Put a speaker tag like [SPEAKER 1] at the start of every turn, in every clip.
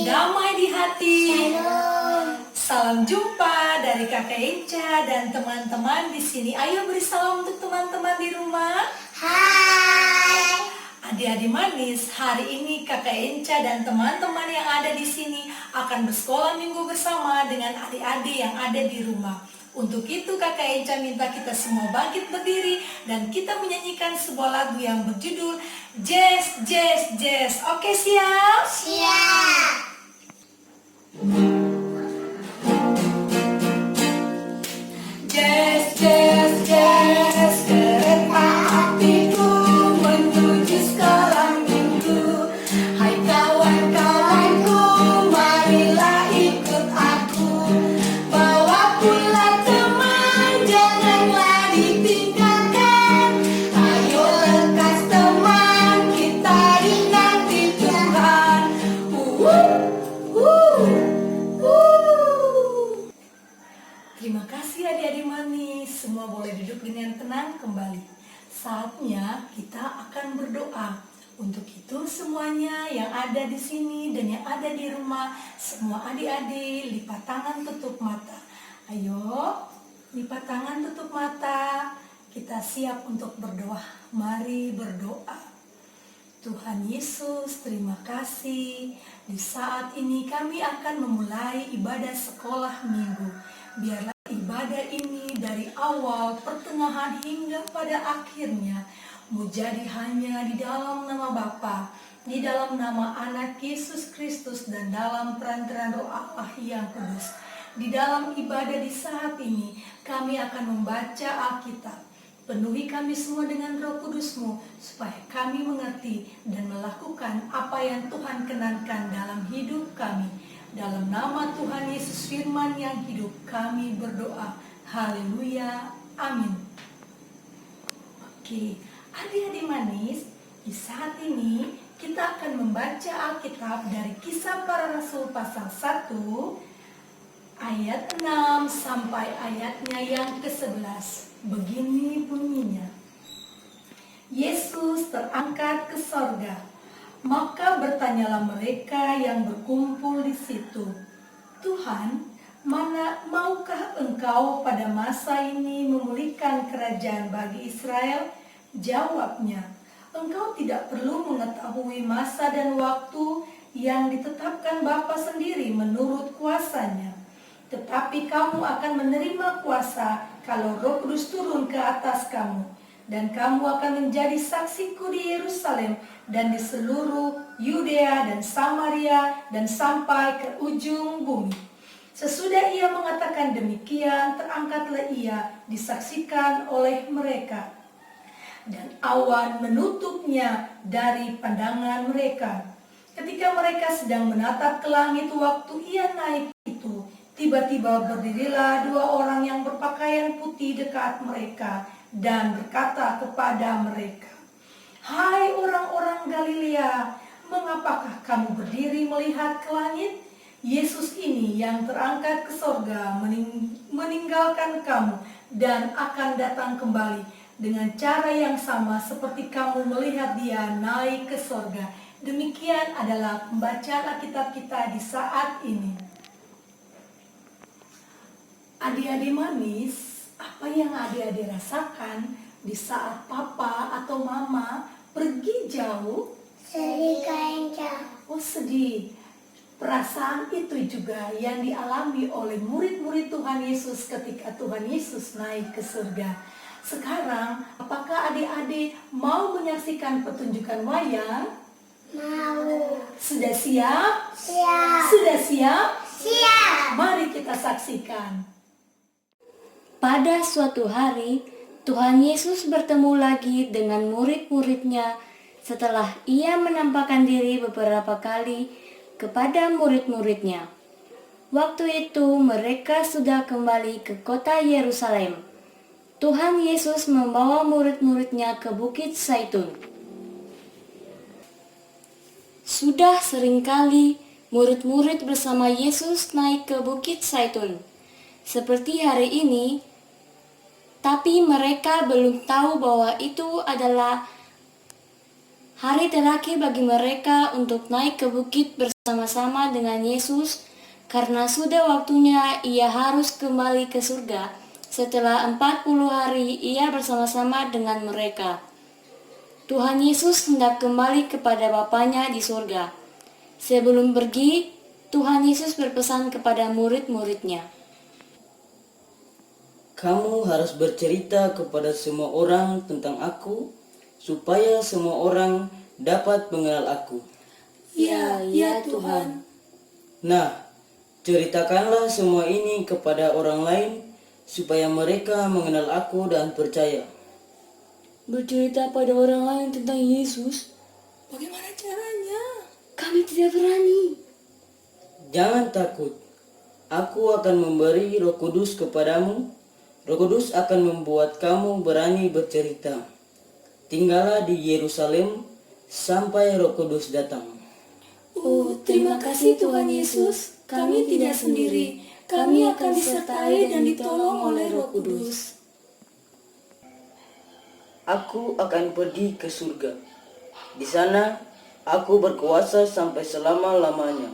[SPEAKER 1] damai di hati.
[SPEAKER 2] Shalom.
[SPEAKER 1] Salam jumpa dari Kakak Enca dan teman-teman di sini. Ayo beri salam untuk teman-teman di rumah.
[SPEAKER 2] Hai.
[SPEAKER 1] Adik-adik manis, hari ini Kakak Enca dan teman-teman yang ada di sini akan bersekolah minggu bersama dengan adik-adik yang ada di rumah. Untuk itu Kakak Enca minta kita semua bangkit berdiri dan kita menyanyikan sebuah lagu yang berjudul Jazz, Jazz, Jazz. Oke, siap?
[SPEAKER 2] Siap.
[SPEAKER 1] Jazz, jazz, jazz, kereta apiku menuju sekolah minggu. Hai kawan-kawanku, marilah ikut aku. Bawa pula teman, janganlah ditinggalkan. Ayo lekas teman, kita dinanti Tuhan. Terima kasih adik-adik manis, semua boleh duduk dengan tenang kembali. Saatnya kita akan berdoa. Untuk itu semuanya yang ada di sini dan yang ada di rumah, semua adik-adik lipat tangan tutup mata. Ayo, lipat tangan tutup mata. Kita siap untuk berdoa. Mari berdoa. Tuhan Yesus, terima kasih. Di saat ini kami akan memulai ibadah sekolah minggu. Biarlah ibadah ini dari awal, pertengahan hingga pada akhirnya menjadi hanya di dalam nama Bapa, di dalam nama Anak Yesus Kristus dan dalam perantaraan Roh Allah yang kudus. Di dalam ibadah di saat ini kami akan membaca Alkitab. Penuhi kami semua dengan Roh Kudus-Mu supaya kami mengerti dan melakukan apa yang Tuhan kenankan dalam hidup kami. Dalam nama Tuhan Yesus Firman yang hidup kami berdoa. Haleluya. Amin. Oke, adik-adik manis, di saat ini kita akan membaca Alkitab dari Kisah Para Rasul pasal 1 ayat 6 sampai ayatnya yang ke-11. Begini bunyinya. Yesus terangkat ke sorga. Maka bertanyalah mereka yang berkumpul di situ, Tuhan, maukah engkau pada masa ini memulihkan kerajaan bagi Israel? Jawabnya, engkau tidak perlu mengetahui masa dan waktu yang ditetapkan Bapa sendiri menurut kuasanya. Tetapi kamu akan menerima kuasa kalau Roh Kudus turun ke atas kamu. Dan kamu akan menjadi saksiku di Yerusalem dan di seluruh Yudea dan Samaria dan sampai ke ujung bumi. Sesudah ia mengatakan demikian, terangkatlah ia disaksikan oleh mereka. Dan awan menutupnya dari pandangan mereka. Ketika mereka sedang menatap ke langit waktu ia naik itu, tiba-tiba berdirilah dua orang yang berpakaian putih dekat mereka dan berkata kepada mereka, Hai orang-orang Galilea, mengapakah kamu berdiri melihat ke langit? Yesus ini yang terangkat ke sorga meninggalkan kamu dan akan datang kembali dengan cara yang sama seperti kamu melihat dia naik ke sorga. Demikian adalah pembacaan Alkitab kita di saat ini. Adik-adik manis, apa yang adik-adik rasakan di saat papa atau mama pergi jauh?
[SPEAKER 2] Sedih Kak.
[SPEAKER 1] Oh, sedih. Perasaan itu juga yang dialami oleh murid-murid Tuhan Yesus ketika Tuhan Yesus naik ke surga. Sekarang, apakah adik-adik mau menyaksikan pertunjukan wayang?
[SPEAKER 2] Mau.
[SPEAKER 1] Sudah siap?
[SPEAKER 2] Siap.
[SPEAKER 1] Sudah siap?
[SPEAKER 2] Siap.
[SPEAKER 1] Mari kita saksikan.
[SPEAKER 3] Pada suatu hari, Tuhan Yesus bertemu lagi dengan murid-muridnya setelah ia menampakkan diri beberapa kali kepada murid-muridnya. Waktu itu mereka sudah kembali ke kota Yerusalem. Tuhan Yesus membawa murid-muridnya ke Bukit Zaitun. Sudah seringkali murid-murid bersama Yesus naik ke Bukit Zaitun. Seperti hari ini, tapi mereka belum tahu bahwa itu adalah Hari terakhir bagi mereka untuk naik ke bukit bersama-sama dengan Yesus karena sudah waktunya ia harus kembali ke surga. Setelah 40 hari ia bersama-sama dengan mereka. Tuhan Yesus hendak kembali kepada Bapanya di surga. Sebelum pergi, Tuhan Yesus berpesan kepada murid-muridnya.
[SPEAKER 4] Kamu harus bercerita kepada semua orang tentang aku, supaya semua orang dapat mengenal aku.
[SPEAKER 1] Ya, ya Tuhan.
[SPEAKER 4] Nah, ceritakanlah semua ini kepada orang lain, supaya mereka mengenal aku dan percaya.
[SPEAKER 3] Bercerita pada orang lain tentang Yesus?
[SPEAKER 1] Bagaimana caranya?
[SPEAKER 3] Kami tidak berani.
[SPEAKER 4] Jangan takut, aku akan memberi Roh Kudus kepadamu. Roh Kudus akan membuat kamu berani bercerita. Tinggallah di Yerusalem sampai Roh Kudus datang.
[SPEAKER 1] Oh, terima kasih Tuhan Yesus. Kami tidak sendiri. Kami akan disertai dan ditolong oleh Roh Kudus.
[SPEAKER 4] Aku akan pergi ke surga. Di sana aku berkuasa sampai selama-lamanya.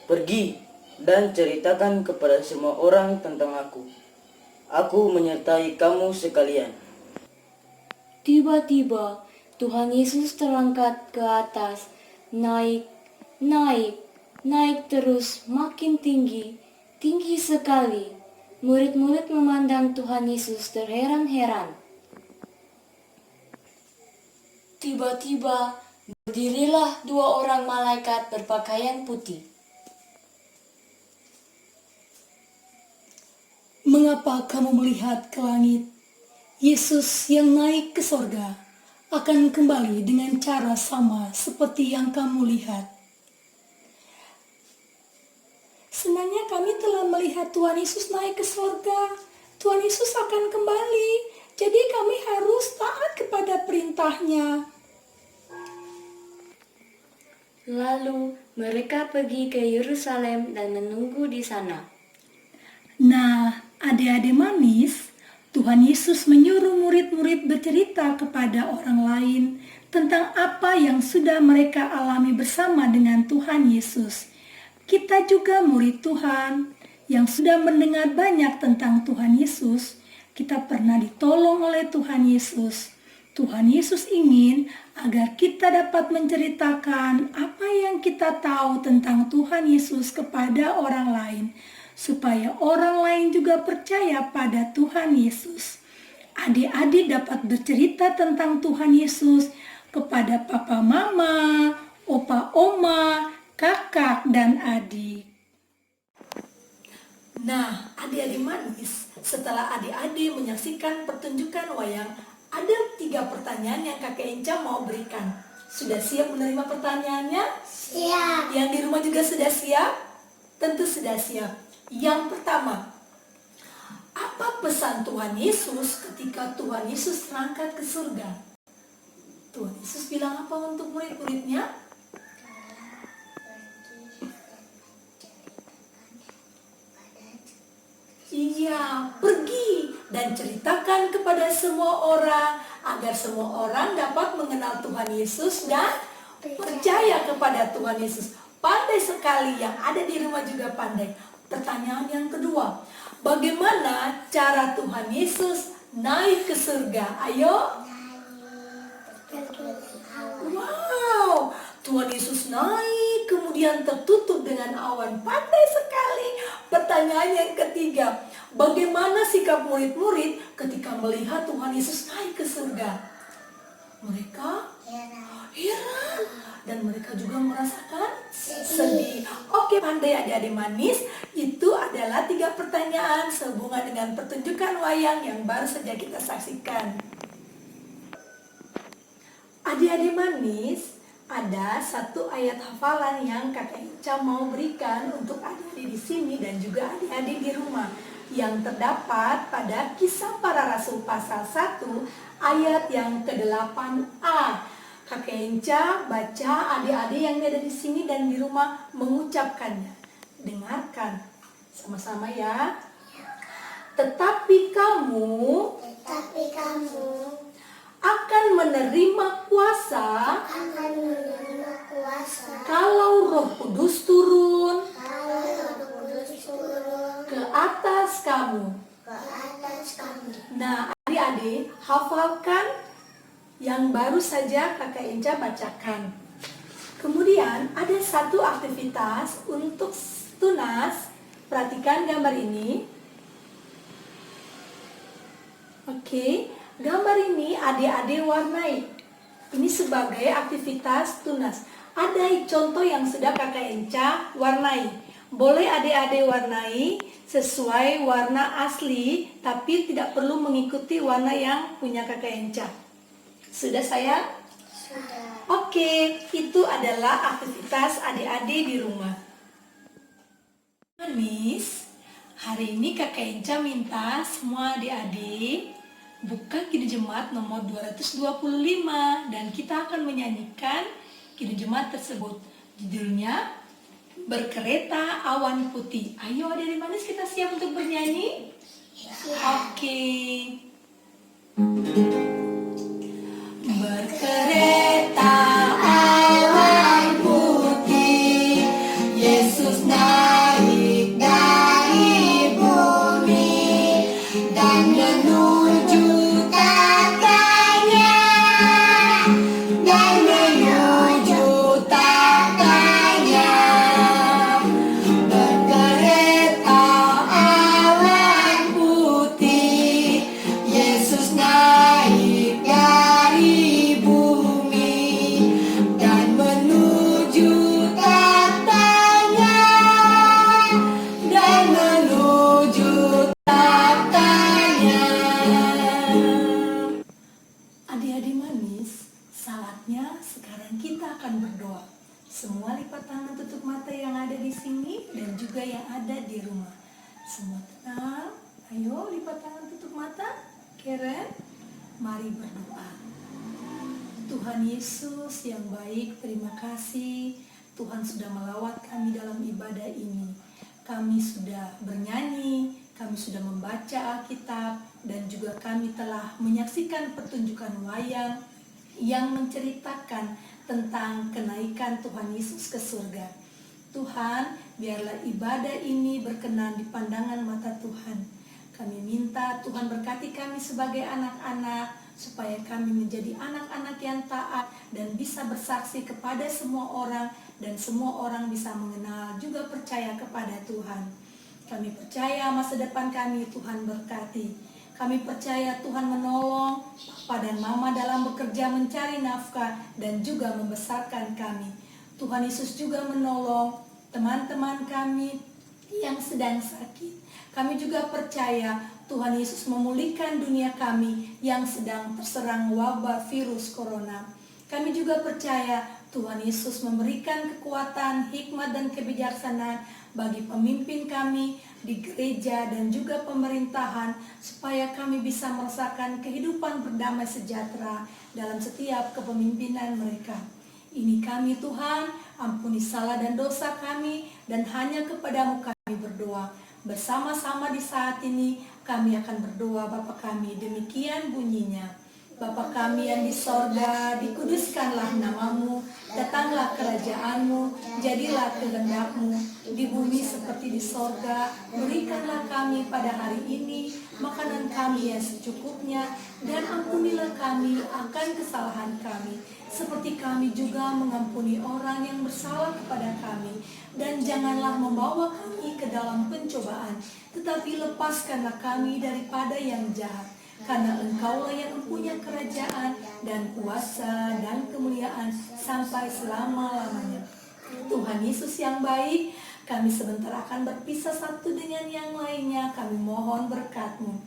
[SPEAKER 4] Pergi dan ceritakan kepada semua orang tentang aku. Aku menyertai kamu sekalian.
[SPEAKER 3] Tiba-tiba Tuhan Yesus terangkat ke atas, naik terus makin tinggi, tinggi sekali. Murid-murid memandang Tuhan Yesus terheran-heran. Tiba-tiba berdirilah 2 orang malaikat berpakaian putih.
[SPEAKER 1] Mengapa kamu melihat ke langit? Yesus yang naik ke sorga akan kembali dengan cara sama seperti yang kamu lihat. Sebenarnya kami telah melihat Tuhan Yesus naik ke sorga. Tuhan Yesus akan kembali. Jadi kami harus taat kepada perintahnya.
[SPEAKER 3] Lalu mereka pergi ke Yerusalem dan menunggu di sana.
[SPEAKER 1] Nah, adik-adik manis, Tuhan Yesus menyuruh murid-murid bercerita kepada orang lain tentang apa yang sudah mereka alami bersama dengan Tuhan Yesus. Kita juga murid Tuhan yang sudah mendengar banyak tentang Tuhan Yesus. Kita pernah ditolong oleh Tuhan Yesus. Tuhan Yesus ingin agar kita dapat menceritakan apa yang kita tahu tentang Tuhan Yesus kepada orang lain, supaya orang lain juga percaya pada Tuhan Yesus. Adik-adik dapat bercerita tentang Tuhan Yesus kepada papa mama, opa oma, kakak dan adik. Nah, adik-adik manis, setelah adik-adik menyaksikan pertunjukan wayang, ada 3 pertanyaan yang kakek Enca mau berikan. Sudah siap menerima pertanyaannya?
[SPEAKER 2] Siap.
[SPEAKER 1] Yang di rumah juga sudah siap? Tentu sudah siap. Yang pertama, apa pesan Tuhan Yesus ketika Tuhan Yesus terangkat ke surga? Tuhan Yesus bilang apa untuk murid-muridnya? Iya, pergi dan ceritakan kepada semua orang agar semua orang dapat mengenal Tuhan Yesus dan percaya kepada Tuhan Yesus. Pandai sekali, yang ada di rumah juga pandai. Pertanyaan yang kedua, bagaimana cara Tuhan Yesus naik ke surga? Ayo. Wow, Tuhan Yesus naik kemudian tertutup dengan awan. Pandai sekali. Pertanyaan yang ketiga, bagaimana sikap murid-murid ketika melihat Tuhan Yesus naik ke surga? Mereka heran dan mereka juga merasakan sedih. Oke, pandai adik-adik manis, itu adalah 3 pertanyaan sehubungan dengan pertunjukan wayang yang baru saja kita saksikan. Adik-adik manis, ada 1 ayat hafalan yang kakek Ica mau berikan untuk adik-adik di sini dan juga adik-adik di rumah, yang terdapat pada Kisah Para Rasul pasal 1 ayat yang ke-8a. Kakek Enca baca, adik-adik yang ada di sini dan di rumah mengucapkannya. Dengarkan sama-sama ya. Tetapi kamu
[SPEAKER 2] Tetapi kamu
[SPEAKER 1] akan menerima kuasa
[SPEAKER 2] akan menerima kuasa
[SPEAKER 1] kalau Roh Kudus turun
[SPEAKER 2] kalau Roh Kudus turun
[SPEAKER 1] ke atas kamu.
[SPEAKER 2] ke atas kami.
[SPEAKER 1] Nah, adik-adik, hafalkan yang baru saja Kakak Enca bacakan. Kemudian ada satu aktivitas untuk tunas. Perhatikan gambar ini. Oke, gambar ini adik-adik warnai. Ini sebagai aktivitas tunas. Ada contoh yang sudah Kakak Enca warnai. Boleh adik-adik warnai sesuai warna asli, tapi tidak perlu mengikuti warna yang punya Kakak Enca. Sudah sayang?
[SPEAKER 2] Sudah.
[SPEAKER 1] Oke, itu adalah aktivitas adik-adik di rumah. Manis, hari ini Kakak Enca minta semua adik-adik buka Kidung Jemaat nomor 225 dan kita akan menyanyikan Kidung Jemaat tersebut. Judulnya Berkereta Awan Putih. Ayo adik-adik manis, kita siap untuk bernyanyi? Oke. Berkereta awan putih, Yesus naik dari bumi dan menuju tatanya, dan menuju tatanya. Berkereta awan putih, Yesus naik dari bumi dan menuju tatanya, dan menuju tatanya. Adik-adik manis, saatnya sekarang kita akan berdoa. Semua lipat tangan, tutup mata yang ada di sini dan juga yang ada di rumah. Semua tenang. Ayo lipat tangan, tutup mata. Keren. Mari berdoa. Tuhan Yesus yang baik, terima kasih Tuhan sudah melawat kami dalam ibadah ini. Kami sudah bernyanyi, kami sudah membaca Alkitab, dan juga kami telah menyaksikan pertunjukan wayang yang menceritakan tentang kenaikan Tuhan Yesus ke surga. Tuhan, biarlah ibadah ini berkenan di pandangan mata Tuhan. Kami minta Tuhan berkati kami sebagai anak-anak, supaya kami menjadi anak-anak yang taat dan bisa bersaksi kepada semua orang, dan semua orang bisa mengenal juga percaya kepada Tuhan. Kami percaya masa depan kami Tuhan berkati. Kami percaya Tuhan menolong Papa dan Mama dalam bekerja mencari nafkah dan juga membesarkan kami. Tuhan Yesus juga menolong teman-teman kami yang sedang sakit. Kami juga percaya Tuhan Yesus memulihkan dunia kami yang sedang terserang wabah virus corona. Kami juga percaya Tuhan Yesus memberikan kekuatan, hikmat, dan kebijaksanaan bagi pemimpin kami di gereja dan juga pemerintahan, supaya kami bisa merasakan kehidupan berdamai sejahtera dalam setiap kepemimpinan mereka. Ini kami Tuhan, ampuni salah dan dosa kami, dan hanya kepadamu kami berdoa. Bersama-sama di saat ini kami akan berdoa Bapa kami, demikian bunyinya. Bapa kami yang di sorga, dikuduskanlah namamu, datanglah kerajaanmu, jadilah kehendakmu di bumi seperti di sorga. Berikanlah kami pada hari ini makanan kami yang secukupnya, dan ampunilah kami akan kesalahan kami, seperti kami juga mengampuni orang yang bersalah kepada kami. Dan janganlah membawa kami ke dalam pencobaan, tetapi lepaskanlah kami daripada yang jahat. Karena Engkaulah yang mempunyai kerajaan dan kuasa dan kemuliaan sampai selama-lamanya. Tuhan Yesus yang baik, kami sebentar akan berpisah satu dengan yang lainnya. Kami mohon berkat-Mu.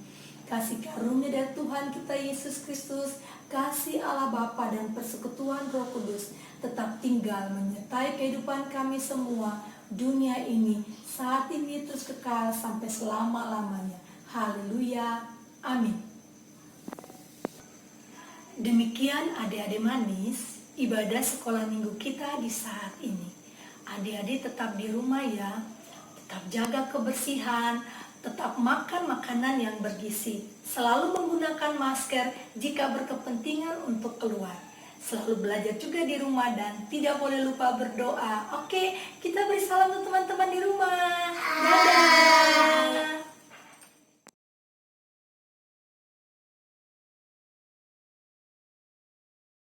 [SPEAKER 1] Kasih karunia dari Tuhan kita Yesus Kristus, kasih Allah Bapa dan persekutuan Roh Kudus tetap tinggal menyertai kehidupan kami semua, dunia ini, saat ini, terus kekal sampai selama-lamanya. Haleluya. Amin. Demikian adik-adik manis, ibadah sekolah minggu kita di saat ini. Adik-adik tetap di rumah ya, tetap jaga kebersihan, Tetap makan makanan yang bergizi. Selalu menggunakan masker jika berkepentingan untuk keluar. Selalu belajar juga di rumah dan tidak boleh lupa berdoa. Oke, kita beri salam untuk teman-teman di